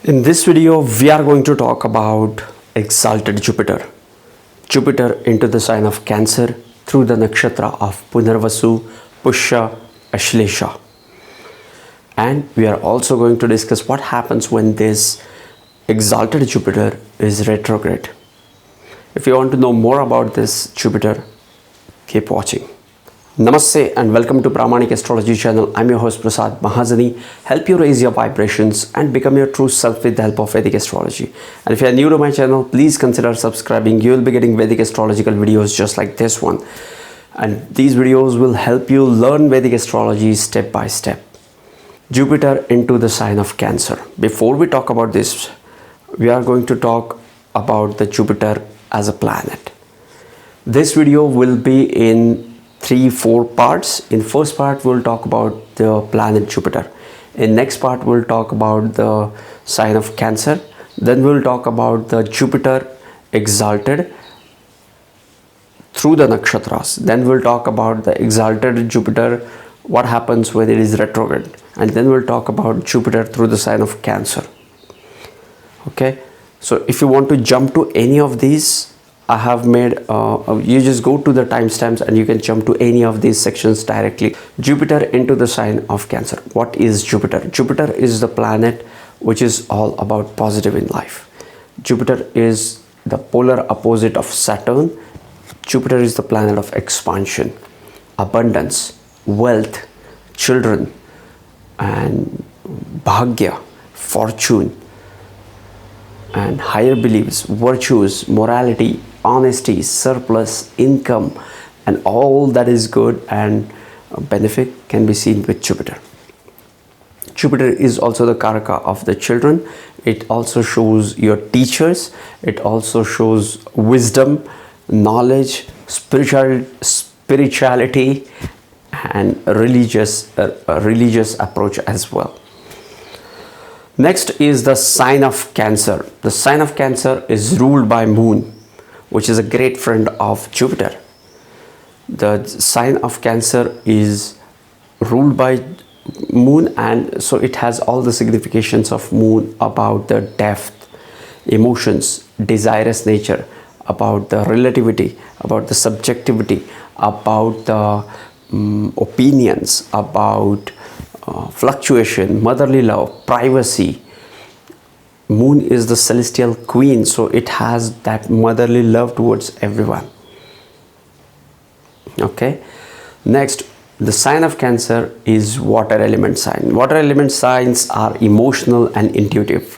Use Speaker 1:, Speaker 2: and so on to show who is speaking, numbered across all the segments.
Speaker 1: In this video, we are going to talk about exalted Jupiter. Jupiter into the sign of Cancer through the Nakshatra of Punarvasu, Pushya, Ashlesha. And we are also going to discuss what happens when this exalted Jupiter is retrograde. If you want to know more about this Jupiter, keep watching. Namaste and welcome to Pramanic Astrology channel. I'm your host Prasad Mahazani. Help you raise your vibrations and become your true self with the help of Vedic Astrology. And if you are new to my channel, please consider subscribing. You will be getting Vedic astrological videos just like this one. And these videos will help you learn Vedic astrology step by step. Jupiter into the sign of Cancer. Before we talk about this, we are going to talk about the Jupiter as a planet. This video will be in 3-4 parts. In first part, we'll talk about the planet Jupiter. In next part, we'll talk about the sign of Cancer. Then we'll talk about the Jupiter exalted through the nakshatras. Then we'll talk about the exalted Jupiter, what happens when it is retrograde. And then we'll talk about Jupiter through the sign of Cancer. Okay, so if you want to jump to any of these, I have made, you just go to the timestamps and you can jump to any of these sections directly. Jupiter into the sign of Cancer. What is Jupiter? Jupiter is the planet which is all about positive in life. Jupiter is the polar opposite of Saturn. Jupiter is the planet of expansion, abundance, wealth, children, and bhagya, fortune, and higher beliefs, virtues, morality, honesty, surplus, income, and all that is good and benefit can be seen with Jupiter. Jupiter is also the karaka of the children. It also shows your teachers. It also shows wisdom, knowledge, spirituality, and religious approach as well. Next is the sign of Cancer. The sign of Cancer is ruled by Moon, which is a great friend of Jupiter. The sign of Cancer is ruled by Moon, and so it has all the significations of Moon about the depth, emotions, desirous nature, about the relativity, about the subjectivity, about the opinions, about fluctuation, motherly love, privacy. Moon is the celestial queen, so it has that motherly love towards everyone. Okay, next, the sign of Cancer is water element sign. Water element signs are emotional and intuitive,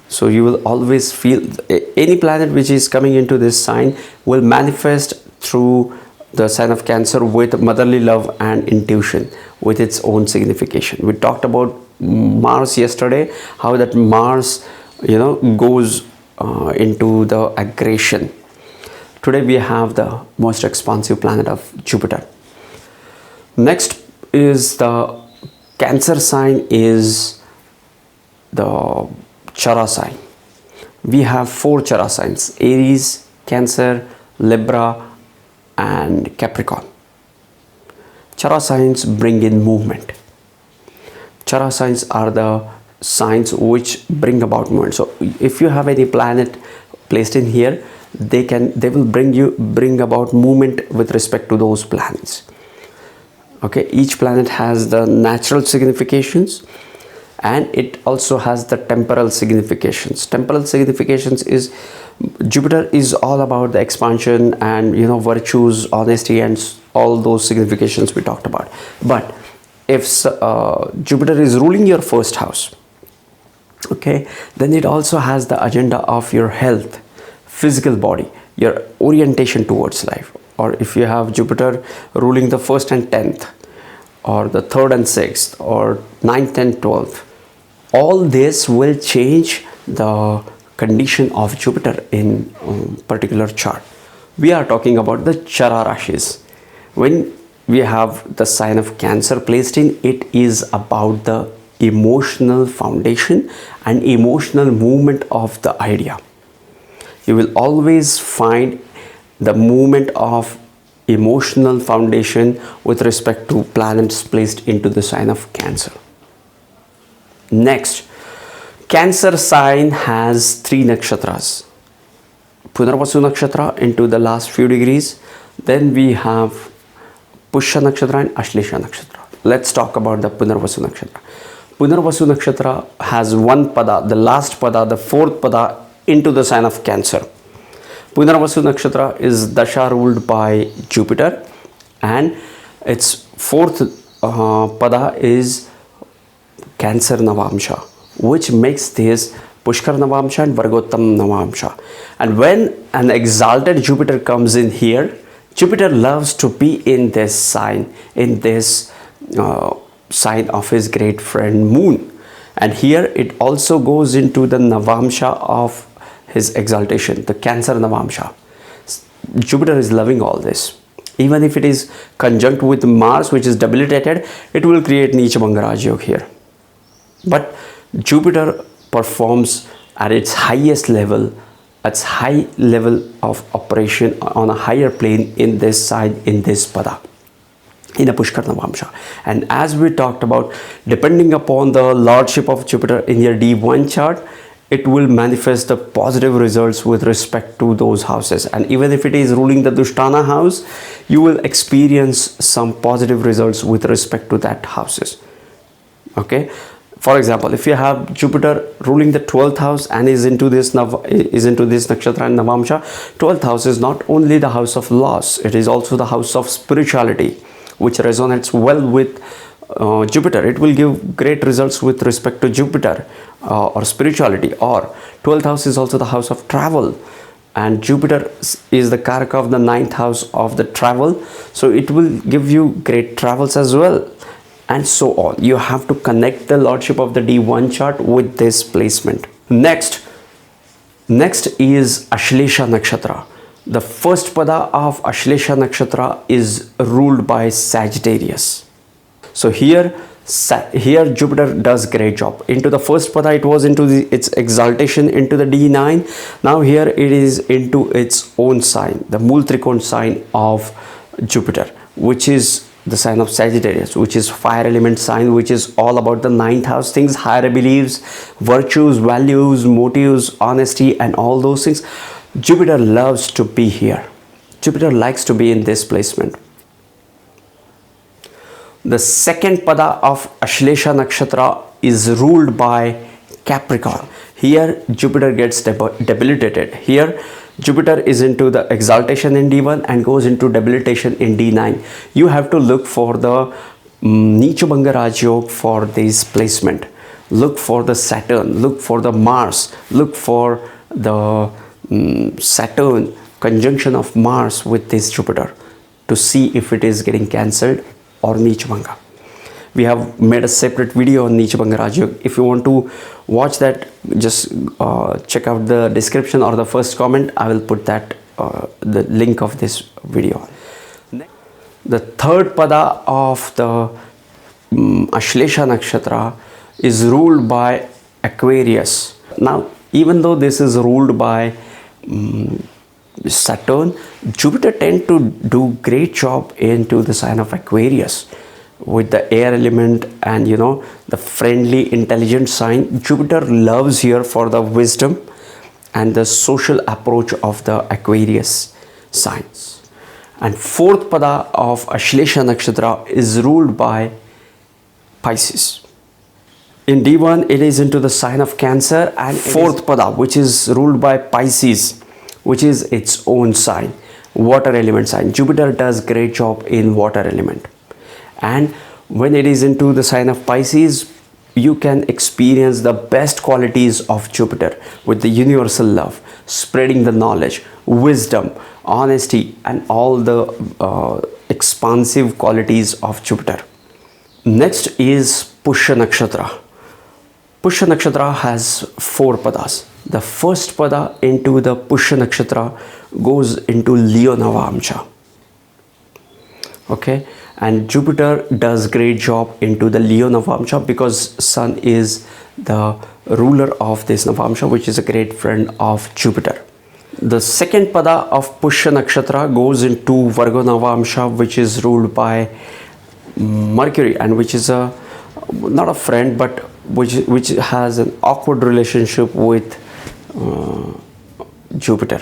Speaker 1: so you will always feel any planet which is coming into this sign will manifest through the sign of Cancer with motherly love and intuition with its own signification. We talked about Mars yesterday, how that Mars goes into the aggression. Today we have the most expansive planet of Jupiter. Next is the Cancer sign is the Chara sign. We have 4 Chara signs: Aries, Cancer, Libra, and Capricorn. Chara signs bring in movement. Chara signs are the signs which bring about movement. So if you have any planet placed in here, they will bring about movement with respect to those planets. Okay, each planet has the natural significations and it also has the temporal significations. Temporal significations is Jupiter is all about the expansion and virtues, honesty, and all those significations we talked about. But if Jupiter is ruling your first house, okay, then it also has the agenda of your health, physical body, your orientation towards life. Or if you have Jupiter ruling the 1st and 10th, or the 3rd and 6th, or 9th and 12th, all this will change the condition of Jupiter in particular chart. We are talking about the Akshara Rashis. When we have the sign of Cancer placed in, it is about the emotional foundation and emotional movement of the idea. You will always find the movement of emotional foundation with respect to planets placed into the sign of Cancer. Next, Cancer sign has 3 nakshatras. Punarvasu nakshatra into the last few degrees. Then we have Pushya nakshatra and Ashlesha nakshatra. Let's talk about the Punarvasu nakshatra. Punarvasu nakshatra has one pada, the last pada, the fourth pada into the sign of Cancer. Punarvasu nakshatra is dasha ruled by Jupiter, and its fourth pada is Cancer Navamsha, which makes this Pushkar Navamsha and Vargottam Navamsha. And when an exalted Jupiter comes in here, Jupiter loves to be in this sign, in this sign of his great friend Moon. And here it also goes into the Navamsha of his exaltation, the Cancer Navamsha. Jupiter is loving all this. Even if it is conjunct with Mars, which is debilitated, it will create Neechabhanga Rajyog here. But Jupiter performs at its highest level, its high level of operation on a higher plane in this side, in this pada, in a Pushkar Navamsha. And as we talked about, depending upon the lordship of Jupiter in your D1 chart, it will manifest the positive results with respect to those houses. And even if it is ruling the Dushtana house, you will experience some positive results with respect to that houses. Okay. For example, if you have Jupiter ruling the 12th house and is into this nakshatra and Navamsha, 12th house is not only the house of loss, it is also the house of spirituality, which resonates well with Jupiter. It will give great results with respect to Jupiter or spirituality. Or 12th house is also the house of travel, and Jupiter is the karaka of the 9th house of the travel, so it will give you great travels as well, and so on. You have to connect the lordship of the D1 chart with this placement. Next is Ashlesha nakshatra. The first pada of Ashlesha nakshatra is ruled by Sagittarius. So here Jupiter does great job. Into the first pada it was into its exaltation into the D9. Now here it is into its own sign, the Mool Trikon sign of Jupiter, which is the sign of Sagittarius, which is fire element sign, which is all about the 9th house things, higher beliefs, virtues, values, motives, honesty, and all those things. Jupiter loves to be here. Jupiter likes to be in this placement. The second pada of Ashlesha nakshatra is ruled by Capricorn. Here Jupiter gets debilitated. Here Jupiter is into the exaltation in D1 and goes into debilitation in D9. You have to look for the Neechabhanga Rajyog for this placement. Look for the Saturn, look for the Mars, look for the Saturn conjunction of Mars with this Jupiter to see if it is getting cancelled or Neechabhanga. We have made a separate video on Neechabhanga Rajyog. If you want to watch that, just check out the description or the first comment. I will put that the link of this video. The third pada of the Ashlesha nakshatra is ruled by Aquarius. Now, even though this is ruled by Saturn, Jupiter tend to do great job into the sign of Aquarius with the air element and the friendly intelligent sign. Jupiter loves here for the wisdom and the social approach of the Aquarius signs. And fourth pada of Ashlesha nakshatra is ruled by Pisces. In D1 it is into the sign of Cancer, and fourth pada, which is ruled by Pisces, which is its own sign, water element sign. Jupiter does great job in water element. And when it is into the sign of Pisces, you can experience the best qualities of Jupiter with the universal love, spreading the knowledge, wisdom, honesty, and all the expansive qualities of Jupiter. Next is Pushya nakshatra. Pushya nakshatra has 4 padas. The first pada into the Pushya nakshatra goes into Leo Navamsha. Okay, and Jupiter does great job into the Leo Navamsha because Sun is the ruler of this Navamsha, which is a great friend of Jupiter. The second pada of Pushya nakshatra goes into Virgo Navamsha, which is ruled by Mercury, and which is not a friend but which has an awkward relationship with Jupiter.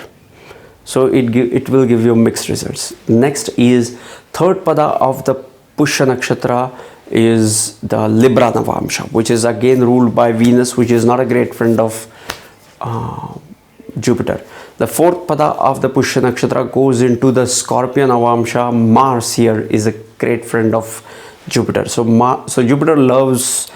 Speaker 1: So it will give you mixed results. Next is third pada of the Pushya Nakshatra is the Libra Navamsha, which is again ruled by Venus, which is not a great friend of Jupiter. The fourth pada of the Pushya Nakshatra goes into the Scorpio Navamsha. Mars here is a great friend of Jupiter. So Jupiter loves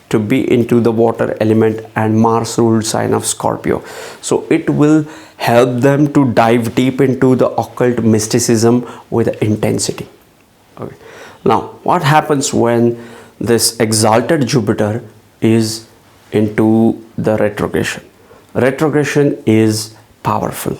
Speaker 1: to be into the water element, and Mars ruled sign of Scorpio. So it will help them to dive deep into the occult mysticism with intensity. Okay. Now, what happens when this exalted Jupiter is into the retrogression? Retrogression is powerful.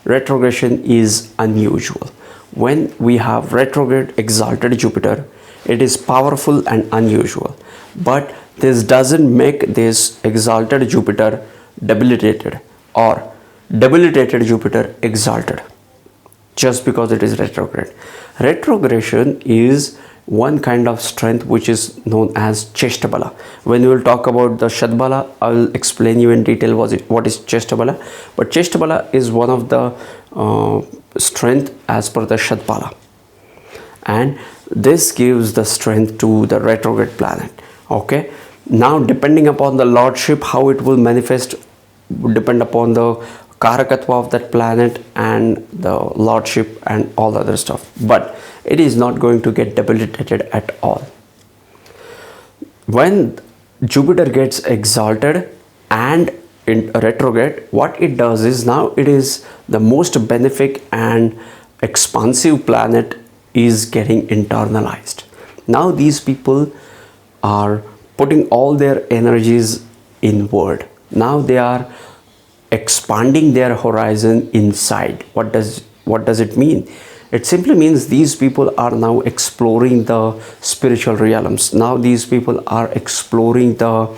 Speaker 1: Retrogression is unusual. When we have retrograde exalted Jupiter, it is powerful and unusual. But this doesn't make this exalted Jupiter debilitated or debilitated Jupiter exalted just because it is retrograde. Retrogression is one kind of strength which is known as Cheshtabala. When we will talk about the Shadbala, I will explain you in detail what is Cheshtabala. But Cheshtabala is one of the strength as per the Shadbala. And this gives the strength to the retrograde planet. Okay. Now, depending upon the lordship, how it will manifest would depend upon the Karakatva of that planet and the lordship and all other stuff. But it is not going to get debilitated at all. When Jupiter gets exalted and in retrograde, what it does is now it is the most benefic and expansive planet is getting internalized. Now these people are putting all their energies inward. Now they are expanding their horizon inside. What does it mean? It simply means these people are now exploring the spiritual realms. Now these people are exploring the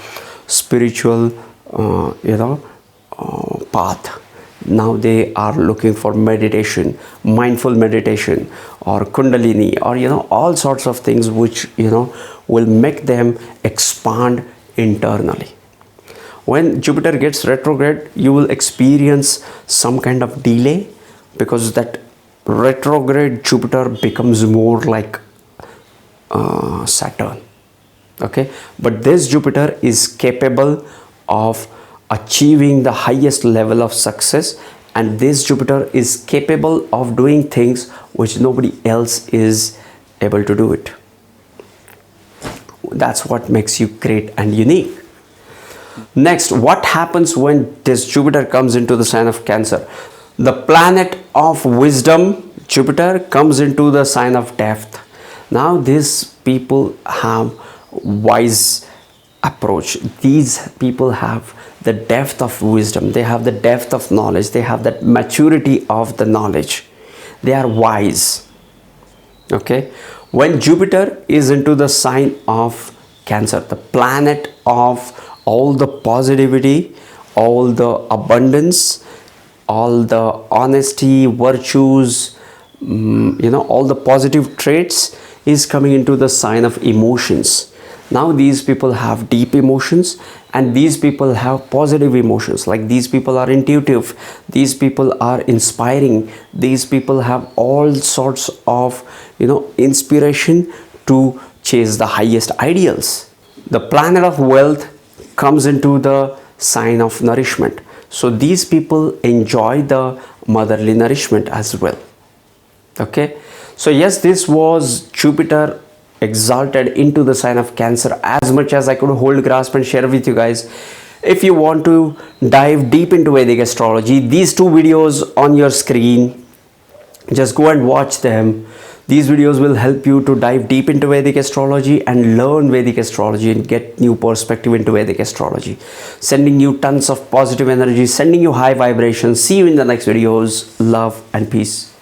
Speaker 1: spiritual path. Now they are looking for meditation, mindful meditation, or kundalini, or all sorts of things which will make them expand internally. When Jupiter gets retrograde, you will experience some kind of delay because that retrograde Jupiter becomes more like Saturn. Okay, but this Jupiter is capable of achieving the highest level of success, and this Jupiter is capable of doing things which nobody else is able to do it. That's what makes you great and unique. Next, what happens when this Jupiter comes into the sign of Cancer? The planet of wisdom, Jupiter, comes into the sign of depth. Now these people have wise approach. These people have the depth of wisdom. They have the depth of knowledge. They have that maturity of the knowledge. They are wise. Okay. When Jupiter is into the sign of Cancer, the planet of all the positivity, all the abundance, all the honesty, virtues, all the positive traits is coming into the sign of emotions. Now these people have deep emotions, and these people have positive emotions. Like these people are intuitive, these people are inspiring, these people have all sorts of inspiration to chase the highest ideals. The planet of wealth comes into the sign of nourishment. So these people enjoy the motherly nourishment as well. Okay. So yes, this was Jupiter exalted into the sign of Cancer, as much as I could hold, grasp and share with you guys. If you want to dive deep into Vedic astrology, these two videos on your screen, just go and watch them. These videos will help you to dive deep into Vedic astrology and learn Vedic astrology and get new perspective into Vedic astrology. Sending you tons of positive energy, sending you high vibrations. See you in the next videos. Love and peace.